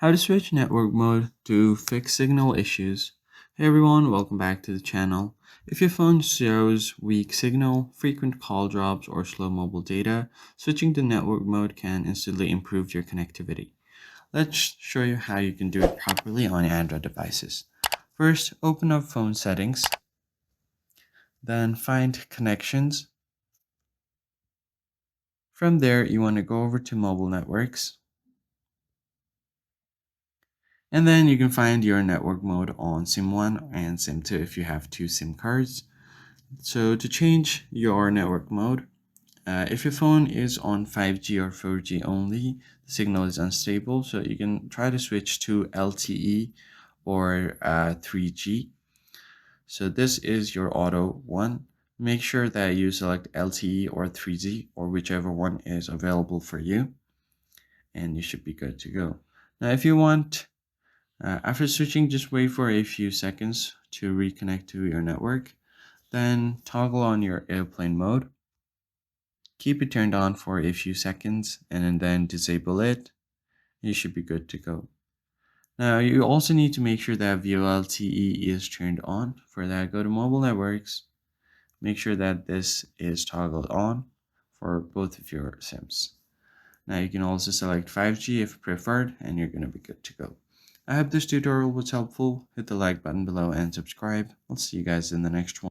How to switch network mode to fix signal issues. Hey everyone, welcome back to the channel. If your phone shows weak signal, frequent call drops, or slow mobile data, switching to network mode can instantly improve your connectivity. Let's show you how you can do it properly on Android devices. First, open up phone settings, then find connections. From there, you want to go over to mobile networks. And then you can find your network mode on SIM 1 and SIM 2 if you have two SIM cards. So to change your network mode, if your phone is on 5G or 4G only, the signal is unstable, so you can try to switch to LTE or 3G. So this is your auto one. Make sure that you select LTE or 3G or whichever one is available for you, and you should be good to go. Now, if you want after switching, just wait for a few seconds to reconnect to your network. Then toggle on your airplane mode. Keep it turned on for a few seconds and then disable it. You should be good to go. Now you also need to make sure that VoLTE is turned on. For that, go to mobile networks. Make sure that this is toggled on for both of your SIMs. Now you can also select 5G if preferred and you're going to be good to go. I hope this tutorial was helpful. Hit the like button below and subscribe. I'll see you guys in the next one.